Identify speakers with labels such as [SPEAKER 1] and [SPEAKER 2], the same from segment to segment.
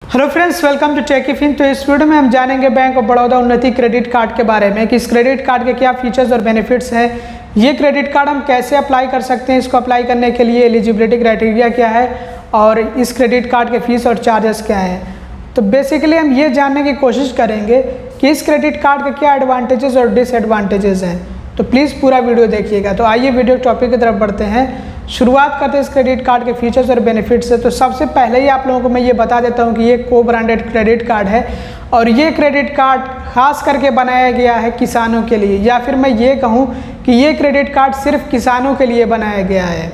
[SPEAKER 1] Hello friends, welcome to Techyfin. तो इस video में हम जानेंगे बैंक ऑफ बड़ौदा उन्नति क्रेडिट कार्ड के बारे में कि इस क्रेडिट कार्ड के क्या फीचर्स और बेनिफिट्स हैं, ये क्रेडिट कार्ड हम कैसे अप्लाई कर सकते हैं, इसको अप्लाई करने के लिए एलिजिबिलिटी क्राइटेरिया क्या है और इस क्रेडिट कार्ड के फीस और चार्जेस क्या हैं। तो बेसिकली हम ये जानने की कोशिश करेंगे कि इस क्रेडिट कार्ड के क्या एडवांटेजेस और डिसएडवांटेजेस हैं। तो प्लीज़ पूरा वीडियो देखिएगा। तो आइए वीडियो टॉपिक की तरफ बढ़ते हैं। शुरुआत करते हैं इस क्रेडिट कार्ड के फीचर्स और बेनिफिट्स से। तो सबसे पहले ही आप लोगों को मैं ये बता देता हूँ कि ये को ब्रांडेड क्रेडिट कार्ड है और ये क्रेडिट कार्ड खास करके बनाया गया है किसानों के लिए, या फिर मैं ये कहूँ कि ये क्रेडिट कार्ड सिर्फ किसानों के लिए बनाया गया है।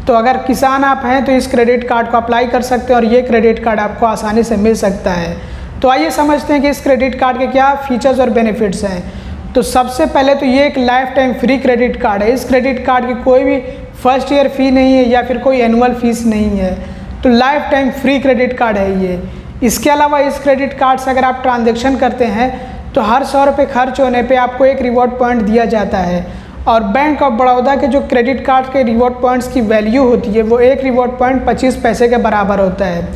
[SPEAKER 1] तो अगर किसान आप हैं तो इस क्रेडिट कार्ड को अप्लाई कर सकते हैं और ये क्रेडिट कार्ड आपको आसानी से मिल सकता है। तो आइए समझते हैं कि इस क्रेडिट कार्ड के क्या फीचर्स और बेनिफिट्स हैं। तो सबसे पहले तो ये एक life time free credit card है। इस क्रेडिट कार्ड की कोई भी फर्स्ट ईयर फ़ी नहीं है या फिर कोई एनुअल फीस नहीं है। तो life time free credit card है ये। इसके अलावा इस क्रेडिट कार्ड से अगर आप ट्रांजैक्शन करते हैं तो हर 100 रुपये खर्च होने पे आपको एक रिवॉर्ड पॉइंट दिया जाता है। और बैंक ऑफ बड़ौदा के जो क्रेडिट कार्ड के रिवॉर्ड पॉइंट्स की वैल्यू होती है वो एक रिवॉर्ड पॉइंट 25 पैसे के बराबर होता है।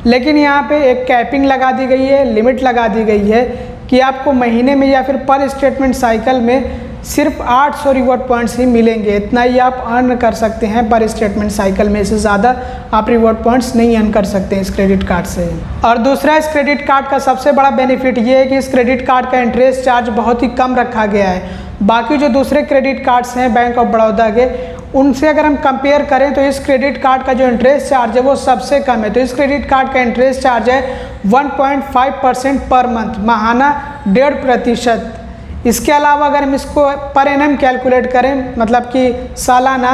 [SPEAKER 1] लेकिन यहाँ पे एक कैपिंग लगा दी गई है, लिमिट लगा दी गई है कि आपको महीने में या फिर पर स्टेटमेंट साइकिल में सिर्फ 800 रिवॉर्ड पॉइंट्स ही मिलेंगे। इतना ही आप अर्न कर सकते हैं पर स्टेटमेंट साइकिल में, इससे ज़्यादा आप रिवॉर्ड पॉइंट्स नहीं अर्न कर सकते हैं इस क्रेडिट कार्ड से। और दूसरा, इस क्रेडिट कार्ड का सबसे बड़ा बेनिफिट ये है कि इस क्रेडिट कार्ड का इंटरेस्ट चार्ज बहुत ही कम रखा गया है। बाकी जो दूसरे क्रेडिट कार्ड्स हैं बैंक ऑफ बड़ौदा के, उनसे अगर हम कंपेयर करें तो इस क्रेडिट कार्ड का जो इंटरेस्ट चार्ज है वो सबसे कम है। तो इस क्रेडिट कार्ड का इंटरेस्ट चार्ज है 1.5% पर मंथ, माहाना 1.5%। इसके अलावा अगर हम इसको पर एनम कैलकुलेट करें, मतलब कि सालाना,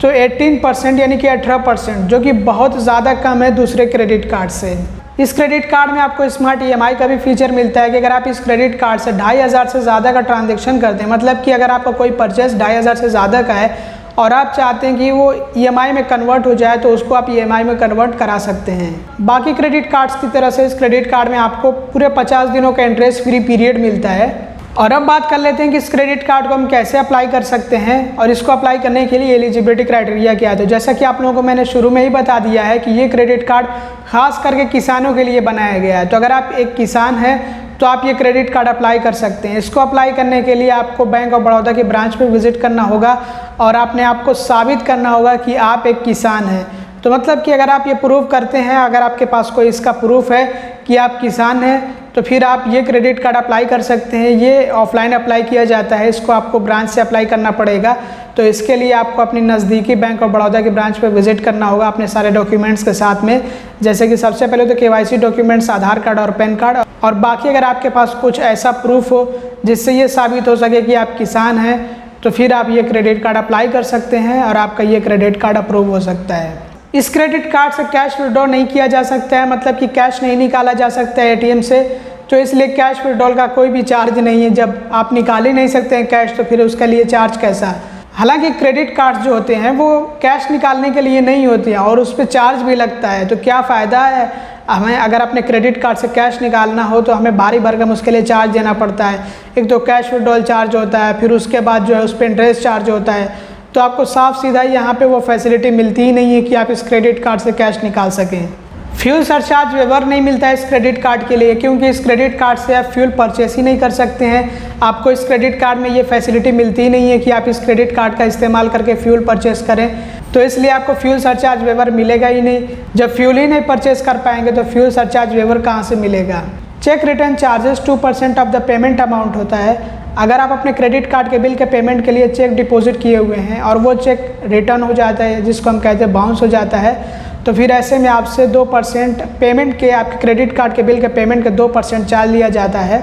[SPEAKER 1] तो 18% यानी कि 18%, जो कि बहुत ज़्यादा कम है दूसरे क्रेडिट कार्ड से। इस क्रेडिट कार्ड में आपको स्मार्ट EMI का भी फीचर मिलता है कि अगर आप इस क्रेडिट कार्ड से 2500 से ज़्यादा का ट्रांजैक्शन करते हैं, मतलब कि अगर आपका कोई परचेस 2500 से ज़्यादा का है और आप चाहते हैं कि वो EMI में कन्वर्ट हो जाए तो उसको आप EMI में कन्वर्ट करा सकते हैं। बाकी क्रेडिट कार्ड्स की तरह से इस क्रेडिट कार्ड में आपको पूरे 50 दिनों का इंटरेस्ट फ्री पीरियड मिलता है। और अब बात कर लेते हैं कि इस क्रेडिट कार्ड को हम कैसे अप्लाई कर सकते हैं और इसको अप्लाई करने के लिए एलिजिबिलिटी क्राइटेरिया क्या है। तो जैसा कि आप लोगों को मैंने शुरू में ही बता दिया है कि ये क्रेडिट कार्ड खास करके किसानों के लिए बनाया गया है। तो अगर आप एक किसान हैं तो आप ये क्रेडिट कार्ड अप्लाई कर सकते हैं। इसको अप्लाई करने के लिए आपको बैंक ऑफ बड़ौदा के ब्रांच पे विजिट करना होगा और अपने आप को साबित करना होगा कि आप एक किसान हैं। तो मतलब कि अगर आप ये प्रूव करते हैं, अगर आपके पास कोई इसका प्रूफ है कि आप किसान हैं, तो फिर आप ये क्रेडिट कार्ड अप्लाई कर सकते हैं। ये ऑफलाइन अप्लाई किया जाता है, इसको आपको ब्रांच से अप्लाई करना पड़ेगा। तो इसके लिए आपको अपनी नज़दीकी बैंक ऑफ बड़ौदा के ब्रांच पे विजिट करना होगा अपने सारे डॉक्यूमेंट्स के साथ में, जैसे कि सबसे पहले तो KYC डॉक्यूमेंट्स, आधार कार्ड और पैन कार्ड, और बाकी अगर आपके पास कुछ ऐसा प्रूफ हो जिससे ये साबित हो सके कि आप किसान हैं, तो फिर आप ये क्रेडिट कार्ड अप्लाई कर सकते हैं और आपका ये क्रेडिट कार्ड अप्रूव हो सकता है। इस क्रेडिट कार्ड से कैश विड्रॉ नहीं किया जा सकता है, मतलब कि कैश नहीं निकाला जा सकता है ATM से। तो इसलिए कैश विड्रॉल का कोई भी चार्ज नहीं है। जब आप निकाल ही नहीं सकते हैं कैश, तो फिर उसके लिए चार्ज कैसा। हालांकि क्रेडिट कार्ड जो होते हैं वो कैश निकालने के लिए नहीं होते हैं और उस पर चार्ज भी लगता है। तो क्या फ़ायदा है हमें, अगर अपने क्रेडिट कार्ड से कैश निकालना हो तो हमें भारी भरकम उसके लिए चार्ज देना पड़ता है। एक तो कैश विड्रॉल चार्ज होता है, फिर उसके बाद जो है उस पर इंटरेस्ट चार्ज होता है। तो आपको साफ सीधा यहाँ पे वो फैसिलिटी मिलती ही नहीं है कि आप इस क्रेडिट कार्ड से कैश निकाल सकें। फ्यूल सरचार्ज वेवर नहीं मिलता है इस क्रेडिट कार्ड के लिए, क्योंकि इस क्रेडिट कार्ड से आप फ्यूल परचेस ही नहीं कर सकते हैं। आपको इस क्रेडिट कार्ड में ये फैसिलिटी मिलती ही नहीं है कि आप इस क्रेडिट कार्ड का इस्तेमाल करके फ्यूल परचेस करें। तो इसलिए आपको फ्यूल सरचार्ज वेवर मिलेगा ही नहीं। जब फ्यूल ही नहीं परचेस कर पाएंगे तो फ्यूल सरचार्ज वेवर कहाँ से मिलेगा। Check return charges 2% of the payment amount होता है। अगर आप अपने क्रेडिट कार्ड के बिल के पेमेंट के लिए चेक डिपॉजिट किए हुए हैं और वो चेक रिटर्न हो जाता है, जिसको हम कहते हैं बाउंस हो जाता है, तो फिर ऐसे में आपसे 2% पेमेंट के, आपके क्रेडिट कार्ड के बिल के पेमेंट के 2% चार्ज लिया जाता है,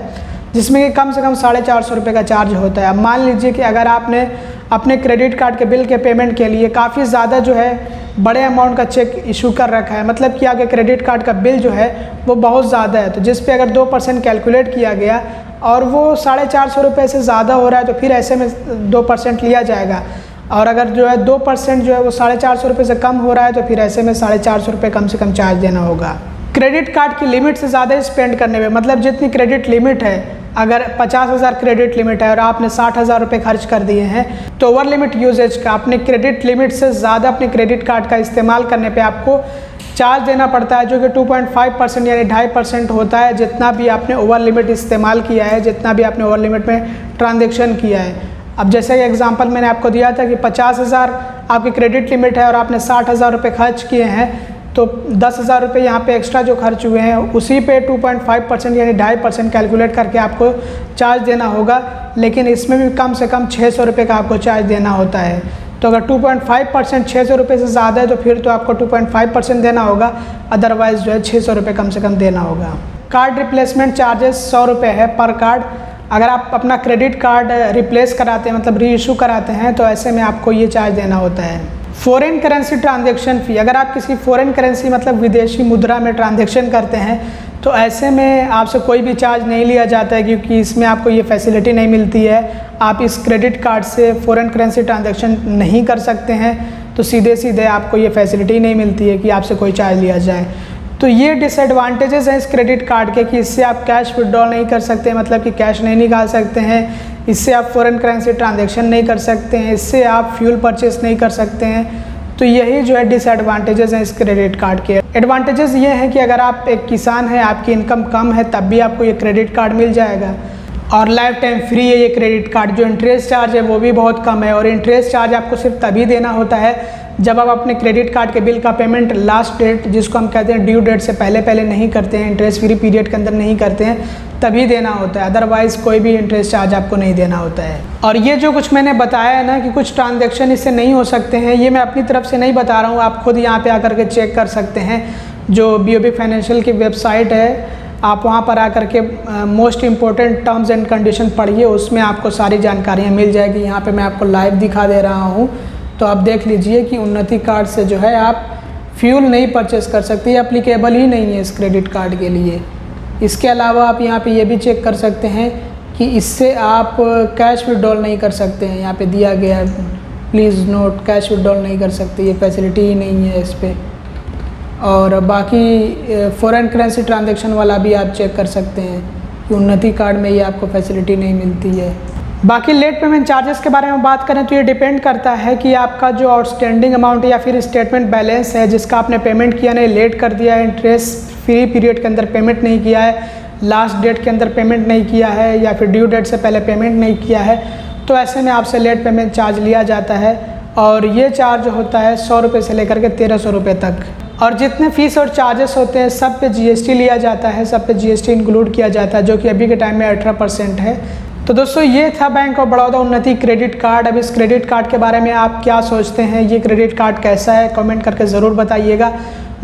[SPEAKER 1] जिसमें कि कम से कम 450 रुपये का चार्ज होता है। अब मान लीजिए कि अगर आपने अपने क्रेडिट कार्ड के बिल के पेमेंट के लिए काफ़ी ज़्यादा जो है बड़े अमाउंट का चेक इशू कर रखा है, मतलब कि आपके क्रेडिट कार्ड का बिल जो है वो बहुत ज़्यादा है, तो जिस पे अगर 2% कैलकुलेट किया गया और वो 450 रुपये से ज़्यादा हो रहा है, तो फिर ऐसे में 2% लिया जाएगा। और अगर जो है 2% जो है वो 450 रुपये से कम हो रहा है, तो फिर ऐसे में 450 रुपये कम से कम चार्ज देना होगा। क्रेडिट कार्ड की लिमिट से ज़्यादा स्पेंड करने में, मतलब जितनी क्रेडिट लिमिट है अगर 50,000 क्रेडिट लिमिट है और आपने 60,000 रुपये खर्च कर दिए हैं तो ओवर लिमिट यूजेज का अपने क्रेडिट लिमिट से ज़्यादा अपने क्रेडिट कार्ड का इस्तेमाल करने पे आपको चार्ज देना पड़ता है, जो कि 2.5% यानी 2.5% होता है जितना भी आपने ओवर लिमिट इस्तेमाल किया है, जितना भी आपने ओवर लिमिट में ट्रांजेक्शन किया है। अब जैसे कि एग्जांपल मैंने आपको दिया था कि 50,000 आपकी क्रेडिट लिमिट है और आपने 60,000 रुपये खर्च किए हैं, तो 10,000 रुपये यहाँ पे एक्स्ट्रा जो खर्च हुए हैं उसी पे 2.5% यानी 2.5% कैलकुलेट करके आपको चार्ज देना होगा। लेकिन इसमें भी कम से कम 600 रुपये का आपको चार्ज देना होता है। तो अगर 2.5% 600 रुपये से ज़्यादा है तो फिर तो आपको 2.5% देना होगा, अदरवाइज़ जो है 600 रुपये कम से कम देना होगा। कार्ड रिप्लेसमेंट चार्जेस 100 रुपये है पर कार्ड। अगर आप अपना क्रेडिट कार्ड रिप्लेस कराते हैं, मतलब री इशू कराते हैं, तो ऐसे में आपको ये चार्ज देना होता है। फॉरेन करेंसी ट्रांजैक्शन फ़ी, अगर आप किसी फॉरेन करेंसी मतलब विदेशी मुद्रा में ट्रांजैक्शन करते हैं तो ऐसे में आपसे कोई भी चार्ज नहीं लिया जाता है, क्योंकि इसमें आपको ये फैसिलिटी नहीं मिलती है। आप इस क्रेडिट कार्ड से फॉरेन करेंसी ट्रांजैक्शन नहीं कर सकते हैं, तो सीधे सीधे आपको ये फैसिलिटी नहीं मिलती है कि आपसे कोई चार्ज लिया जाए। तो ये डिसएडवांटेजेस हैं इस क्रेडिट कार्ड के कि इससे आप कैश विड्रॉल नहीं कर सकते, मतलब कि कैश नहीं निकाल सकते हैं। इससे आप फॉरेन करेंसी ट्रांजैक्शन नहीं कर सकते हैं। इससे आप फ्यूल परचेस नहीं कर सकते हैं। तो यही जो है डिसएडवांटेजेस हैं इस क्रेडिट कार्ड के। एडवांटेजेस ये हैं कि अगर आप एक किसान हैं, आपकी इनकम कम है, तब भी आपको ये क्रेडिट कार्ड मिल जाएगा और लाइफ टाइम फ्री है ये क्रेडिट कार्ड। जो इंटरेस्ट चार्ज है वो भी बहुत कम है, और इंटरेस्ट चार्ज आपको सिर्फ तभी देना होता है जब आप अपने क्रेडिट कार्ड के बिल का पेमेंट लास्ट डेट, जिसको हम कहते हैं ड्यू डेट से पहले नहीं करते हैं, इंटरेस्ट फ्री पीरियड के अंदर नहीं करते हैं, तभी देना होता है। अदरवाइज़ कोई भी इंटरेस्ट चार्ज आपको नहीं देना होता है। और ये जो कुछ मैंने बताया है ना कि कुछ ट्रांजैक्शन इससे नहीं हो सकते हैं, ये मैं अपनी तरफ से नहीं बता रहा हूँ, आप खुद यहाँ पे आकर के चेक कर सकते हैं। जो BOB फाइनेंशियल की वेबसाइट है, आप वहाँ पर आकर के most important terms and condition पढ़िए, उसमें आपको सारी जानकारियाँ मिल जाएगी। यहाँ पे मैं आपको लाइव दिखा दे रहा हूँ, तो आप देख लीजिए कि उन्नति कार्ड से जो है आप फ्यूल नहीं परचेस कर सकते, ये अप्लीकेबल ही नहीं है इस क्रेडिट कार्ड के लिए। इसके अलावा आप यहाँ पे ये भी चेक कर सकते हैं कि इससे आप कैश विड्रॉल नहीं कर सकते हैं। यहाँ पे दिया गया है, प्लीज़ नोट, कैश विड्रॉल नहीं कर सकते, ये फैसिलिटी ही नहीं है इस पर। और बाकी फॉरेन करेंसी ट्रांजैक्शन वाला भी आप चेक कर सकते हैं कि उन्नति कार्ड में ये आपको फैसिलिटी नहीं मिलती है। बाकी लेट पेमेंट चार्जेस के बारे में बात करें तो ये डिपेंड करता है कि आपका जो आउटस्टैंडिंग अमाउंट या फिर स्टेटमेंट बैलेंस है जिसका आपने पेमेंट किया नहीं, लेट कर दिया है, इंटरेस्ट फ्री पीरियड के अंदर पेमेंट नहीं किया है, लास्ट डेट के अंदर पेमेंट नहीं किया है, या फिर ड्यू डेट से पहले पेमेंट नहीं किया है, तो ऐसे में आपसे लेट पेमेंट चार्ज लिया जाता है। और ये चार्ज होता है 100 रुपये से लेकर के 1300 रुपये तक। और जितने फ़ीस और चार्जेस होते हैं सब पे GST लिया जाता है, सब पे GST इंक्लूड किया जाता है, जो कि अभी के टाइम में 18% है। तो दोस्तों ये था बैंक ऑफ बड़ौदा उन्नति क्रेडिट कार्ड। अब इस क्रेडिट कार्ड के बारे में आप क्या सोचते हैं, ये क्रेडिट कार्ड कैसा है, कमेंट करके ज़रूर बताइएगा।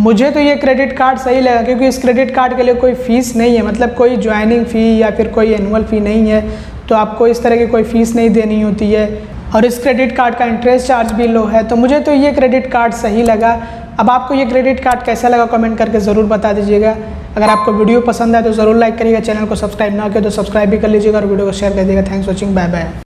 [SPEAKER 1] मुझे तो ये क्रेडिट कार्ड सही लगा, क्योंकि इस क्रेडिट कार्ड के लिए कोई फ़ीस नहीं है, मतलब कोई ज्वाइनिंग फ़ी या फिर कोई एनुअल फ़ी नहीं है, तो आपको इस तरह की कोई फ़ीस नहीं देनी होती है। और इस क्रेडिट कार्ड का इंटरेस्ट चार्ज भी लो है, तो मुझे तो ये क्रेडिट कार्ड सही लगा। अब आपको ये क्रेडिट कार्ड कैसा लगा कमेंट करके ज़रूर बता दीजिएगा। अगर आपको वीडियो पसंद आए तो ज़रूर लाइक करिएगा, चैनल को सब्सक्राइब ना किया तो सब्सक्राइब भी कर लीजिएगा और वीडियो को शेयर कर दीजिएगा। Thanks for watching, bye bye.